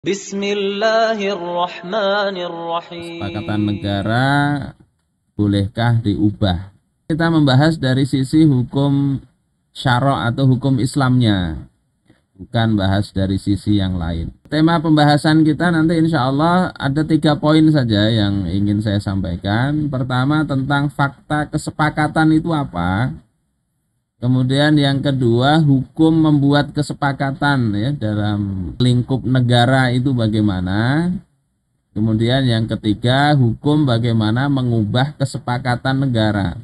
Bismillahirrahmanirrahim. Kesepakatan negara bolehkah diubah? Kita membahas dari sisi hukum syara' atau hukum Islamnya, bukan bahas dari sisi yang lain. Tema pembahasan kita nanti insya Allah ada 3 poin saja yang ingin saya sampaikan. Pertama tentang fakta kesepakatan itu apa. Kemudian yang kedua, hukum membuat kesepakatan ya dalam lingkup negara itu bagaimana. Kemudian yang ketiga, hukum bagaimana mengubah kesepakatan negara.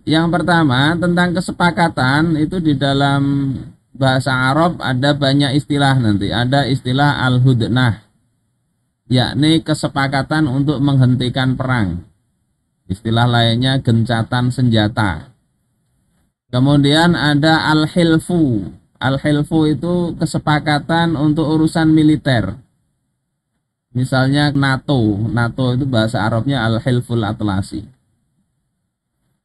Yang pertama, tentang kesepakatan itu di dalam bahasa Arab ada banyak istilah nanti. Ada istilah al-hudnah, yakni kesepakatan untuk menghentikan perang. Istilah lainnya gencatan senjata. Kemudian ada al-hilfu. Al-hilfu itu kesepakatan untuk urusan militer. Misalnya NATO. NATO itu bahasa Arabnya al-hilful atlasi.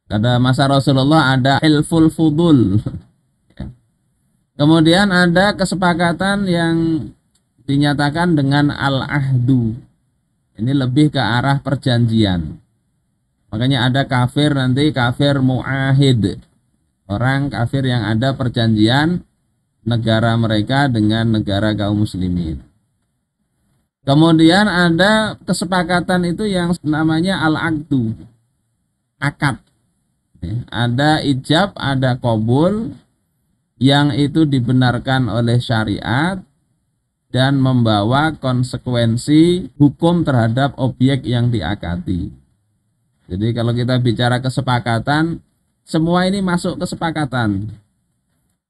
Pada masa Rasulullah ada hilful fudul. Kemudian ada kesepakatan yang dinyatakan dengan al-ahdu. Ini lebih ke arah perjanjian. Makanya ada kafir nanti kafir mu'ahid. Orang kafir yang ada perjanjian negara mereka dengan negara kaum muslimin. Kemudian ada kesepakatan itu yang namanya al-aqdu, akad. Ada ijab, ada qabul, yang itu dibenarkan oleh syariat dan membawa konsekuensi hukum terhadap objek yang diakati. Jadi kalau kita bicara kesepakatan, semua ini masuk kesepakatan.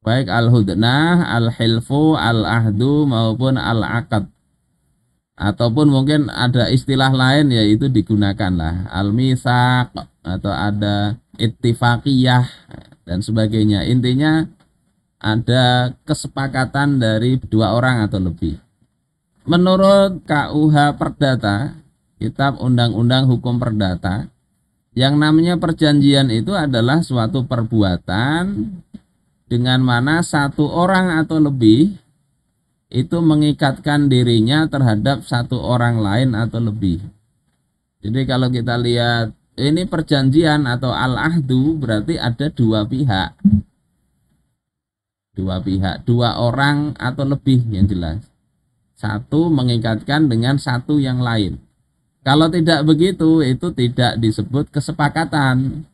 Baik al-hudnah, al-hilfu, al-ahdu maupun al-aqad. Ataupun mungkin ada istilah lain yaitu digunakanlah al-mitsaq atau ada ittifaqiyah dan sebagainya. Intinya ada kesepakatan dari 2 orang atau lebih. Menurut KUH Perdata, Kitab Undang-Undang Hukum Perdata, yang namanya perjanjian itu adalah suatu perbuatan dengan mana 1 orang atau lebih itu mengikatkan dirinya terhadap 1 orang lain atau lebih. Jadi kalau kita lihat ini perjanjian atau al-ahdu berarti ada 2 pihak. 2 pihak, 2 orang atau lebih yang jelas. 1 mengikatkan dengan 1 yang lain. Kalau tidak begitu, itu tidak disebut kesepakatan,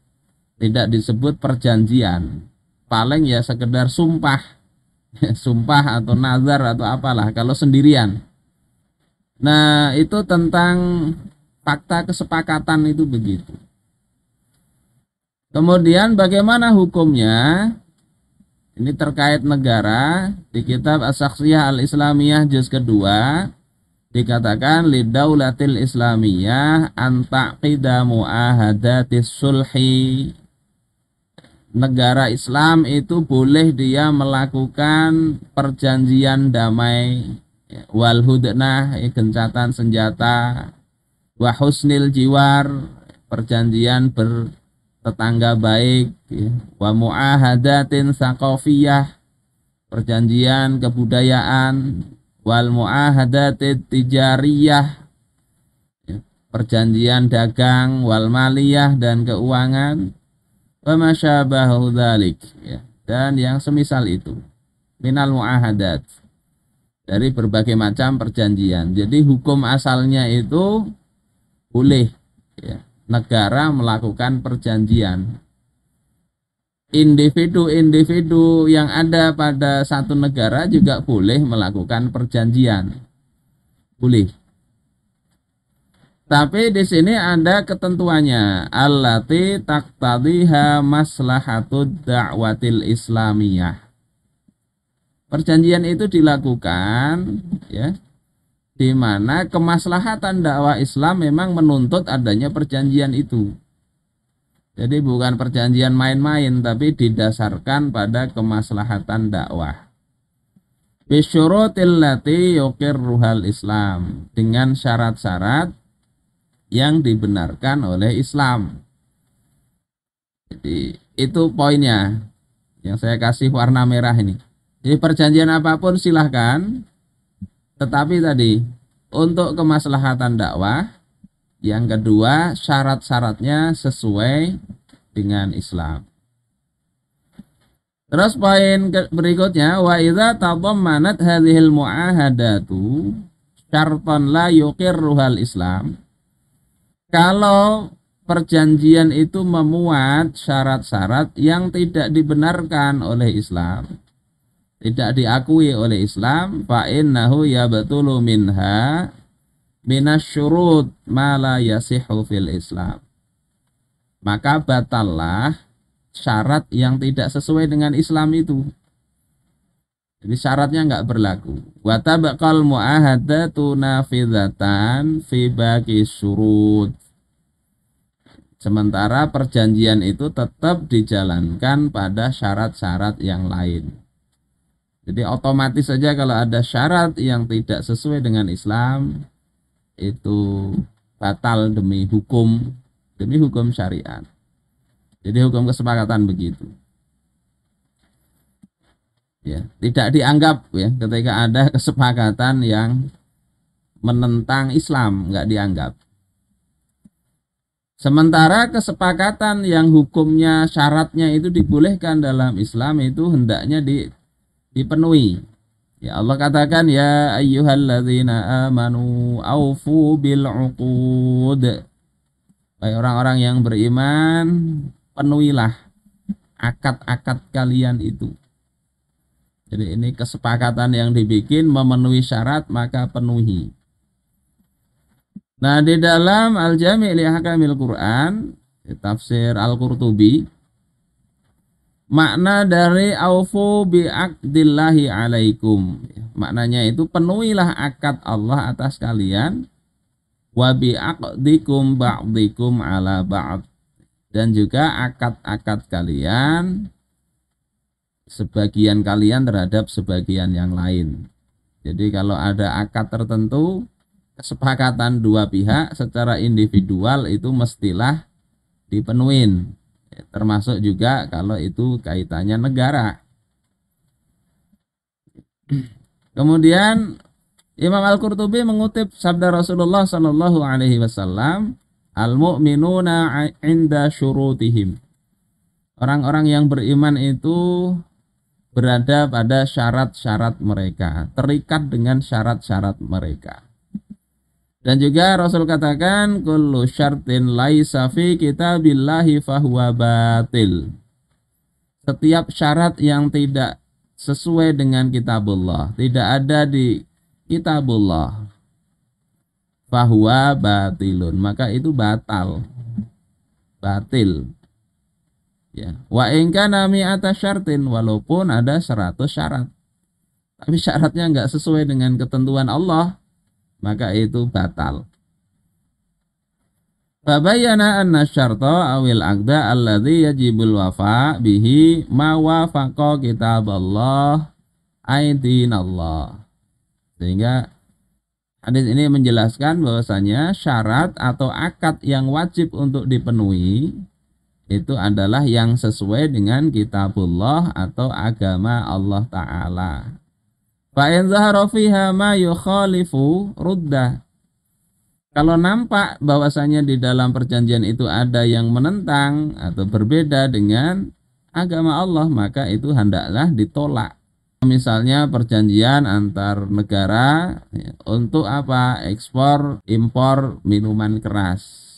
tidak disebut perjanjian. Paling ya sekedar sumpah, sumpah atau nazar atau apalah kalau sendirian. Nah, itu tentang fakta kesepakatan itu begitu. Kemudian bagaimana hukumnya? Ini terkait negara di kitab As-Saksiyah Al-Islamiyah juz kedua. Dikatakan lidaulatil islamiyah antaqida muahadatis sulhi. Negara Islam itu boleh dia melakukan perjanjian damai wal hudnah, gencatan senjata, wa husnil jiwar, perjanjian bertetangga baik, wa muahadatin saqafiyah, perjanjian kebudayaan, wal muahadatid tijariyah, perjanjian dagang, wal maliyah dan keuangan, wa masyabahu dzalik, dan yang semisal itu minal muahadat, dari berbagai macam perjanjian. Jadi hukum asalnya itu boleh negara melakukan perjanjian. Individu-individu yang ada pada satu negara juga boleh melakukan perjanjian. Boleh. Tapi di sini ada ketentuannya. Allati taqtadiha maslahatud da'watil islamiyah. Perjanjian itu dilakukan di mana kemaslahatan dakwah Islam memang menuntut adanya perjanjian itu. Jadi bukan perjanjian main-main, tapi didasarkan pada kemaslahatan dakwah. Bisyurutil lati yuqirruhal Islam, dengan syarat-syarat yang dibenarkan oleh Islam. Jadi itu poinnya yang saya kasih warna merah ini. Jadi perjanjian apapun silahkan, Tetapi tadi untuk kemaslahatan dakwah, yang kedua syarat-syaratnya sesuai dengan Islam. Terus poin berikutnya, wa idza tadammanat hadhil muahadatu syartan la yuqirruhal Islam. Kalau perjanjian itu memuat syarat-syarat yang tidak dibenarkan oleh Islam, tidak diakui oleh Islam, fa innahu yabtulu minha minasyurut ma la yasihhu fil Islam. Maka batallah syarat yang tidak sesuai dengan Islam itu. Jadi syaratnya enggak berlaku. Wa tabaqal muahadatu nafidatan fi baqi syurut. Sementara perjanjian itu tetap dijalankan pada syarat-syarat yang lain. Jadi otomatis saja kalau ada syarat yang tidak sesuai dengan Islam, itu batal demi hukum syariat. Jadi hukum kesepakatan begitu. Ya, tidak dianggap ya ketika ada kesepakatan yang menentang Islam, enggak dianggap. Sementara kesepakatan yang hukumnya syaratnya itu dibolehkan dalam Islam itu hendaknya dipenuhi. Ya Allah katakan ya ayyuhalladzina amanu aufu bil uqud. Baik orang-orang yang beriman, penuhilah akad-akad kalian itu. Jadi ini kesepakatan yang dibikin memenuhi syarat maka penuhi. Nah, di dalam Al-Jami' li Ahkamil Quran, tafsir Al-Qurtubi, makna dari aufu bi aqdillahi alaikum. Maknanya itu penuhilah akad Allah atas kalian, wa bi aqdikum ba'dikum ala ba'd. Dan juga akad-akad kalian, sebagian kalian terhadap sebagian yang lain. Jadi kalau ada akad tertentu, kesepakatan dua pihak secara individual itu mestilah dipenuhin, termasuk juga kalau itu kaitannya negara. Kemudian Imam Al-Qurtubi mengutip sabda Rasulullah Shallallahu Alaihi Wasallam, al-mu'minuna 'inda syurutihim. Orang-orang yang beriman itu berada pada syarat-syarat mereka, terikat dengan syarat-syarat mereka. Dan juga Rasul katakan kullu syartin laisa fi kitabillahi fahuwa batil. Setiap syarat yang tidak sesuai dengan kitabullah, tidak ada di kitabullah, fahuwa batilun, maka itu batal. Batil. Ya, wa in kana mi'ata syartin, walaupun ada 100 syarat. Tapi syaratnya enggak sesuai dengan ketentuan Allah, maka itu batal. Fabayyana anna syarta awil aqda alladhi yajibul wafa bihi ma wafaqa kitaballah aidinallah. Sehingga hadis ini menjelaskan bahwasanya syarat atau akad yang wajib untuk dipenuhi itu adalah yang sesuai dengan kitabullah atau agama Allah Ta'ala. Fa'in zahara fiha ma yukhalifu ruddah. Kalau nampak bahwasanya di dalam perjanjian itu ada yang menentang atau berbeda dengan agama Allah, maka itu hendaklah ditolak. Misalnya perjanjian antar negara ya, untuk apa? Ekspor impor minuman keras.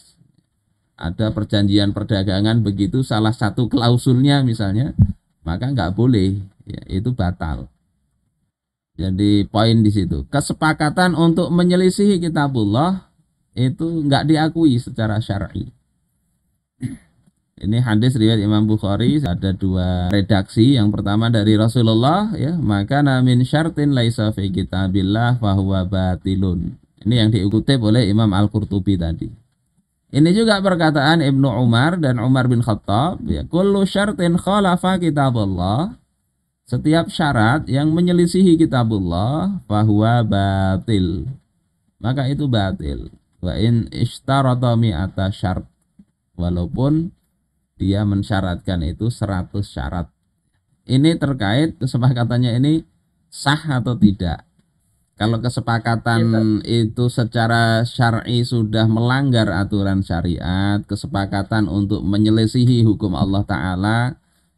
Ada perjanjian perdagangan begitu, salah satu klausulnya misalnya, maka nggak boleh, ya, itu batal. Jadi poin di situ, kesepakatan untuk menyelisihi kitabullah itu nggak diakui secara syar'i. Ini hadis riwayat Imam Bukhari, ada dua redaksi. Yang pertama dari Rasulullah, ya, maka min syartin laisa fi kitabillah fahuwa batilun. Ini yang dikutip oleh Imam Al-Qurtubi tadi. Ini juga perkataan Ibnu Umar dan Umar bin Khattab, ya, kullu syartin khalafa kitabullah. Setiap syarat yang menyelisihi kitabullah fahuwa batil, maka itu batil. Wa in ishtarata mi'ata syart, walaupun dia mensyaratkan itu 100 syarat. Ini terkait kesepakatannya ini sah atau tidak. Kalau kesepakatan itu secara syar'i sudah melanggar aturan syariat, kesepakatan untuk menyelisihi hukum Allah Ta'ala,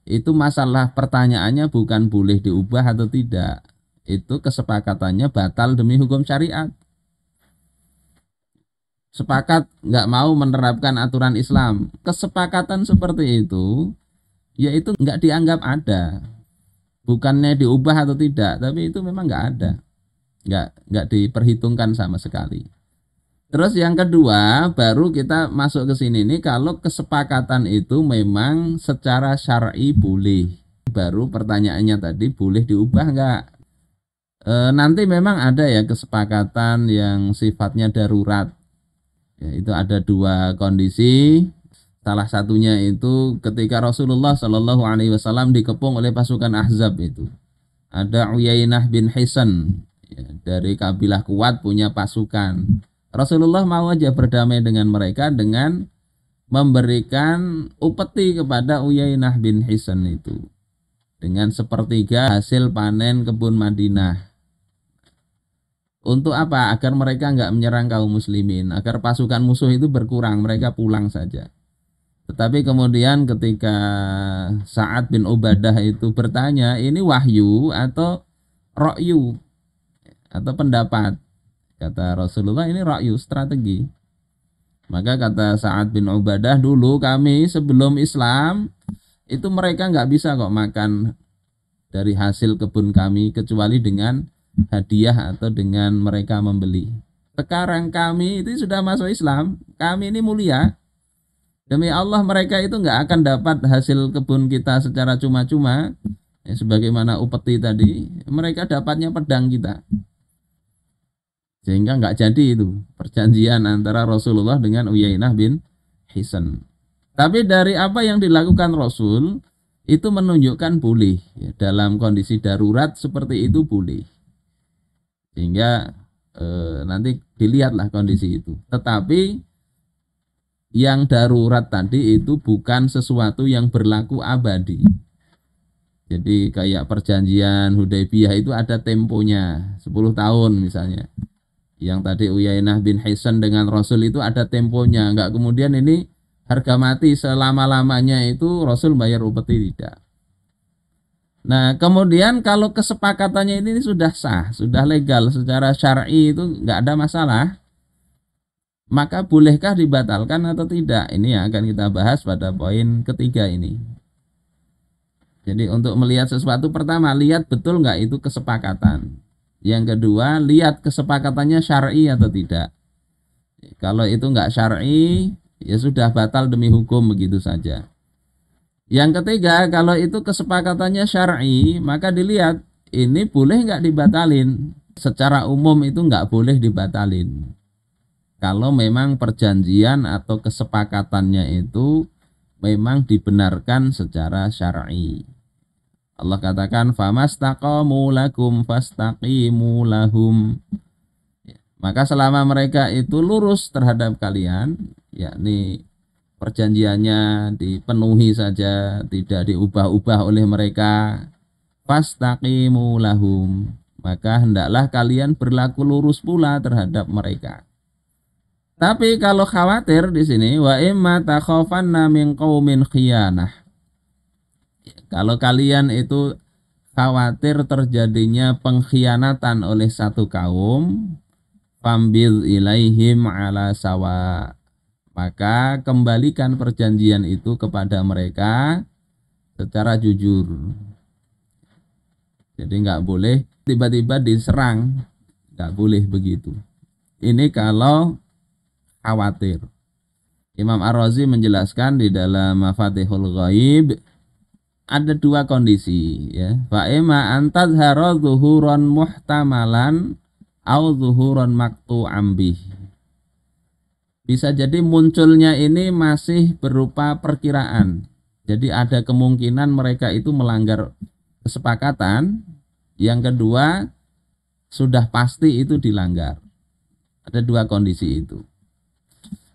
itu masalah pertanyaannya bukan boleh diubah atau tidak. Itu kesepakatannya batal demi hukum syariat. Sepakat nggak mau menerapkan aturan Islam. Kesepakatan seperti itu, yaitu nggak dianggap ada. Bukannya diubah atau tidak, tapi itu memang nggak ada. Nggak diperhitungkan sama sekali. Terus yang kedua, baru kita masuk ke sini nih, kalau kesepakatan itu memang secara syar'i boleh. Baru pertanyaannya tadi, boleh diubah nggak? Nanti memang ada ya kesepakatan yang sifatnya darurat. Ya, itu ada dua kondisi. Salah satunya itu ketika Rasulullah Shallallahu Alaihi Wasallam dikepung oleh pasukan Ahzab itu. Ada Uyainah bin Hisan, ya, dari kabilah Kuat punya pasukan. Rasulullah mau aja berdamai dengan mereka dengan memberikan upeti kepada Uyainah bin Hisan itu dengan sepertiga hasil panen kebun Madinah. Untuk apa? Agar mereka nggak menyerang kaum muslimin, agar pasukan musuh itu berkurang, mereka pulang saja. Tetapi kemudian ketika Sa'ad bin Ubadah itu bertanya, ini wahyu atau ra'yu atau pendapat? Kata Rasulullah, ini ra'yu, strategi. Maka kata Sa'ad bin Ubadah, dulu kami sebelum Islam itu mereka nggak bisa kok makan dari hasil kebun kami kecuali dengan hadiah atau dengan mereka membeli. Sekarang kami itu sudah masuk Islam, kami ini mulia. Demi Allah mereka itu nggak akan dapat hasil kebun kita secara cuma-cuma, ya, sebagaimana upeti tadi, mereka dapatnya pedang kita. Sehingga nggak jadi itu perjanjian antara Rasulullah dengan Uyainah bin Hisan. Tapi dari apa yang dilakukan Rasul itu menunjukkan boleh, ya, dalam kondisi darurat seperti itu boleh. Sehingga nanti dilihatlah kondisi itu. Tetapi yang darurat tadi itu bukan sesuatu yang berlaku abadi. Jadi kayak perjanjian Hudaybiyah itu ada temponya 10 tahun misalnya. Yang tadi Uyainah bin Hisan dengan Rasul itu ada temponya. Enggak kemudian ini harga mati selama-lamanya itu Rasul bayar upeti, tidak. Nah kemudian kalau kesepakatannya ini sudah sah, sudah legal secara syar'i itu enggak ada masalah, maka bolehkah dibatalkan atau tidak? Ini yang akan kita bahas pada poin ketiga ini. Jadi untuk melihat sesuatu, pertama lihat betul nggak itu kesepakatan. Yang kedua, lihat kesepakatannya syar'i atau tidak. Kalau itu nggak syar'i, ya sudah batal demi hukum begitu saja. Yang ketiga, kalau itu kesepakatannya syar'i, maka dilihat ini boleh nggak dibatalin. Secara umum itu nggak boleh dibatalin. Kalau memang perjanjian atau kesepakatannya itu memang dibenarkan secara syar'i. Allah katakan famastaqamu lakum fastaqimu lahum. Maka selama mereka itu lurus terhadap kalian, yakni perjanjiannya dipenuhi saja, tidak diubah-ubah oleh mereka, fastaqimu lahum, maka hendaklah kalian berlaku lurus pula terhadap mereka. Tapi kalau khawatir di sini, wa imma takhafanna min qaumin khiyanah. Kalau kalian itu khawatir terjadinya pengkhianatan oleh satu kaum, fambil ilaihim ala sawa. Maka kembalikan perjanjian itu kepada mereka secara jujur. Jadi nggak boleh tiba-tiba diserang, nggak boleh begitu. Ini kalau khawatir. Imam Ar-Razi menjelaskan di dalam Mafatihul Ghaib ada dua kondisi, ya. Fa imma an tadhhara zuhuran muhtamalan au zuhuran maqtu'an bih. Bisa jadi munculnya ini masih berupa perkiraan. Jadi ada kemungkinan mereka itu melanggar kesepakatan. Yang kedua, sudah pasti itu dilanggar. Ada dua kondisi itu.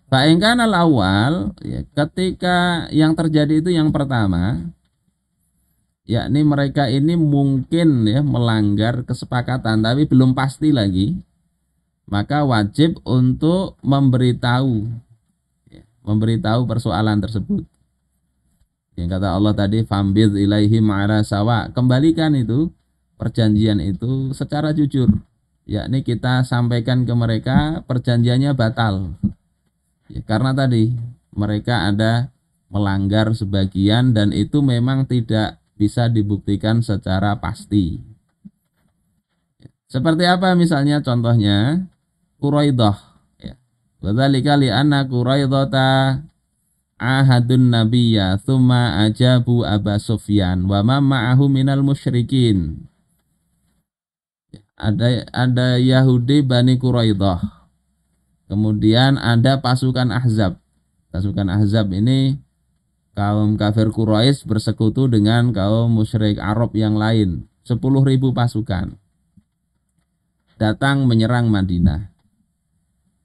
Fa'in al-awwal, ya, ketika yang terjadi itu yang pertama, yakni mereka ini mungkin ya melanggar kesepakatan tapi belum pasti lagi, maka wajib untuk memberitahu persoalan tersebut. Yang kata Allah tadi, fambid ilaihim ala sawa, kembalikan itu perjanjian itu secara jujur, yakni kita sampaikan ke mereka perjanjiannya batal ya, karena tadi mereka ada melanggar sebagian dan itu memang tidak bisa dibuktikan secara pasti. Seperti apa misalnya contohnya Quraidah ya. Wadzalika li anna Quraidata ahadun nabiyya thumma ajabu Aba Sufyan wa ma ma'ahu minal musyrikin. Ada Yahudi Bani Quraidah. Kemudian ada pasukan Ahzab. Pasukan Ahzab ini kaum kafir Quraisy bersekutu dengan kaum musyrik Arab yang lain. 10.000 pasukan datang menyerang Madinah.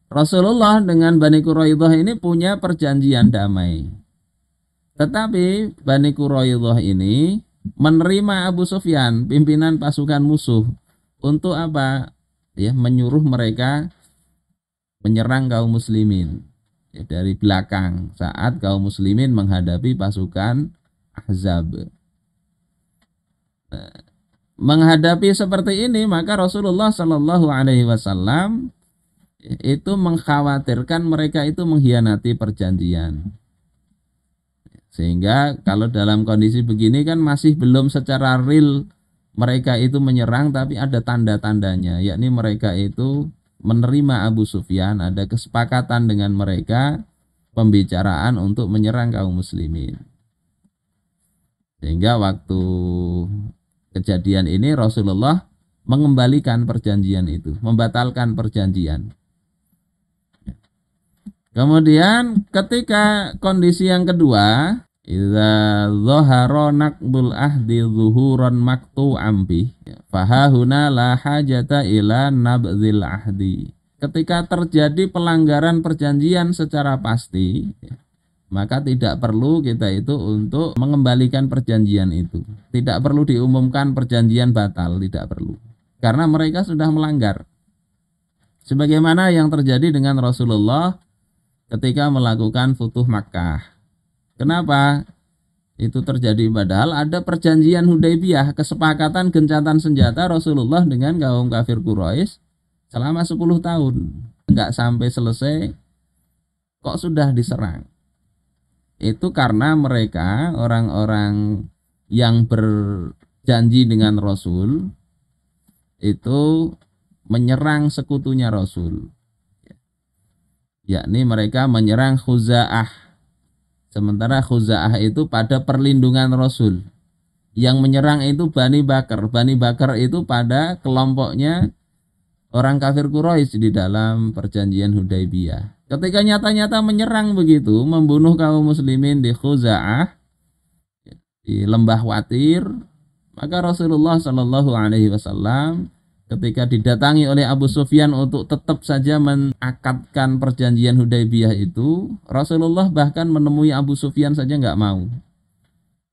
Rasulullah dengan Bani Quraidah ini punya perjanjian damai. Tetapi Bani Quraidah ini menerima Abu Sufyan, pimpinan pasukan musuh, untuk apa? Ya, menyuruh mereka menyerang kaum muslimin ya, dari belakang saat kaum muslimin menghadapi pasukan Ahzab. Menghadapi seperti ini, maka Rasulullah Shallallahu Alaihi Wasallam itu mengkhawatirkan mereka itu mengkhianati perjanjian. Sehingga kalau dalam kondisi begini kan masih belum secara real mereka itu menyerang, tapi ada tanda-tandanya, yakni mereka itu menerima Abu Sufyan, ada kesepakatan dengan mereka, pembicaraan untuk menyerang kaum muslimin. Sehingga waktu kejadian ini Rasulullah mengembalikan perjanjian itu, membatalkan perjanjian. Kemudian ketika kondisi yang kedua, idza dhahara naqdul ahdi zuhuran maktu'am bih fahahuna la hajata ila nabdzil ahdi. Ketika terjadi pelanggaran perjanjian secara pasti, maka tidak perlu kita itu untuk mengembalikan perjanjian itu. Tidak perlu diumumkan perjanjian batal, tidak perlu. Karena mereka sudah melanggar. Sebagaimana yang terjadi dengan Rasulullah ketika melakukan Futuh Makkah. Kenapa itu terjadi? Padahal ada perjanjian Hudaybiyah, kesepakatan gencatan senjata Rasulullah dengan kaum kafir Quraisy selama 10 tahun. Enggak sampai selesai kok sudah diserang. Itu karena mereka orang-orang yang berjanji dengan Rasul itu menyerang sekutunya Rasul. Yakni mereka menyerang Khuza'ah. Sementara Khuza'ah itu pada perlindungan Rasul. Yang menyerang itu Bani Bakar. Bani Bakar itu pada kelompoknya orang kafir Quraisy di dalam perjanjian Hudaybiyah. Ketika nyata-nyata menyerang begitu, membunuh kaum muslimin di Khuza'ah, di lembah Watir, maka Rasulullah Shallallahu Alaihi Wasallam ketika didatangi oleh Abu Sufyan untuk tetap saja mengakadkan perjanjian Hudaybiyah itu, Rasulullah bahkan menemui Abu Sufyan saja nggak mau.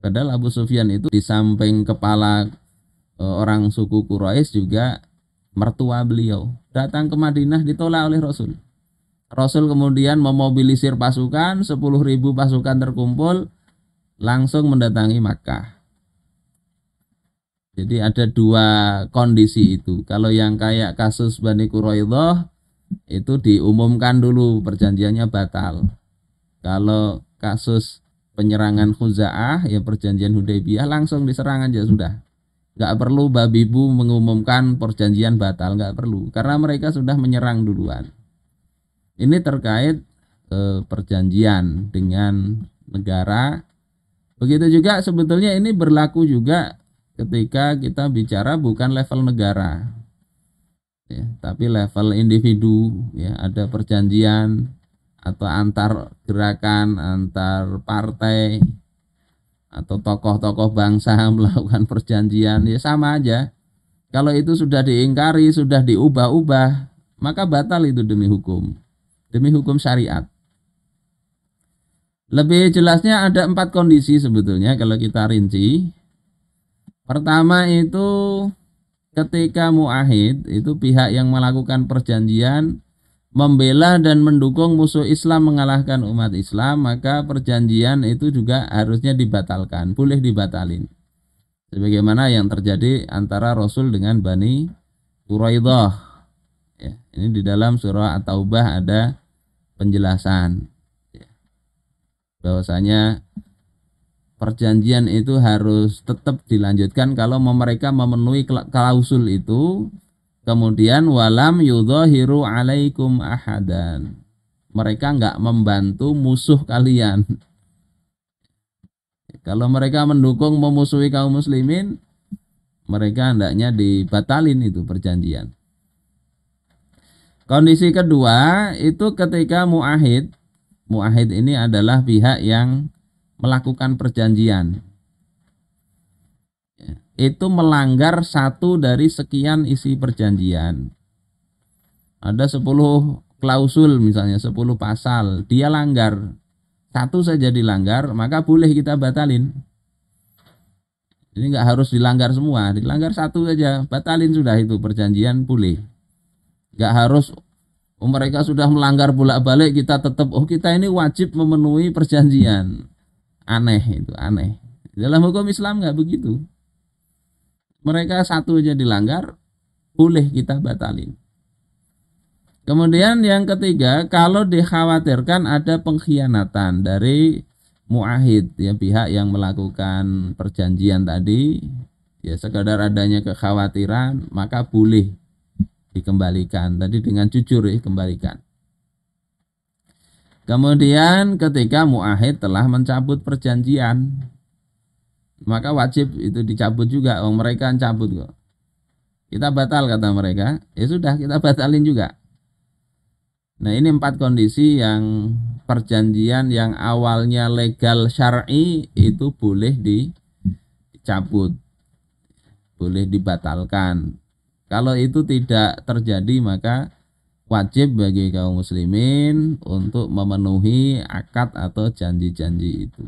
Padahal Abu Sufyan itu di samping kepala orang suku Quraisy juga mertua beliau. Datang ke Madinah ditolak oleh Rasul. Rasul kemudian memobilisir pasukan, 10.000 pasukan terkumpul, langsung mendatangi Makkah. Jadi ada dua kondisi itu. Kalau yang kayak kasus Bani Quraidah itu diumumkan dulu perjanjiannya batal. Kalau kasus penyerangan Khuza'ah ya perjanjian Hudaybiyah langsung diserang aja sudah. Gak perlu babi bu mengumumkan perjanjian batal, gak perlu. Karena mereka sudah menyerang duluan. Ini terkait perjanjian dengan negara. Begitu juga sebetulnya ini berlaku juga ketika kita bicara bukan level negara, ya, tapi level individu, ya, ada perjanjian atau antar gerakan, antar partai atau tokoh-tokoh bangsa melakukan perjanjian, ya sama aja. Kalau itu sudah diingkari, sudah diubah-ubah, maka batal itu demi hukum syariat. Lebih jelasnya ada 4 kondisi sebetulnya kalau kita rinci. Pertama itu ketika muahid itu pihak yang melakukan perjanjian membela dan mendukung musuh Islam mengalahkan umat Islam, maka perjanjian itu juga harusnya dibatalkan, boleh dibatalin. Sebagaimana yang terjadi antara Rasul dengan Bani Quraidah. Ya, ini di dalam surah At-Taubah ada penjelasan ya, bahwasanya perjanjian itu harus tetap dilanjutkan kalau mereka memenuhi klausul itu. Kemudian walam yudhahiru alaikum ahadan. Mereka enggak membantu musuh kalian. Kalau mereka mendukung memusuhi kaum muslimin, mereka hendaknya dibatalin itu perjanjian. Kondisi kedua itu ketika muahid. Muahid ini adalah pihak yang melakukan perjanjian. Itu melanggar satu dari sekian isi perjanjian. Ada 10 klausul misalnya, 10 pasal, dia langgar. Satu saja dilanggar, maka boleh kita batalin. Ini enggak harus dilanggar semua, dilanggar satu saja, batalin sudah itu perjanjian boleh. Enggak harus mereka sudah melanggar bolak-balik kita tetap kita ini wajib memenuhi perjanjian. Aneh itu, aneh. Dalam hukum Islam enggak begitu. Mereka satu aja dilanggar, boleh kita batalin. Kemudian yang ketiga, kalau dikhawatirkan ada pengkhianatan dari muahid, ya pihak yang melakukan perjanjian tadi, ya sekadar adanya kekhawatiran, maka boleh dikembalikan. Tadi dengan jujur dikembalikan. Kemudian ketika muahid telah mencabut perjanjian, maka wajib itu dicabut juga. Mereka cabut kok. Kita batal kata mereka, ya sudah kita batalin juga. Nah ini 4 kondisi yang perjanjian yang awalnya legal syar'i itu boleh dicabut, boleh dibatalkan. Kalau itu tidak terjadi maka wajib bagi kaum muslimin untuk memenuhi akad atau janji-janji itu.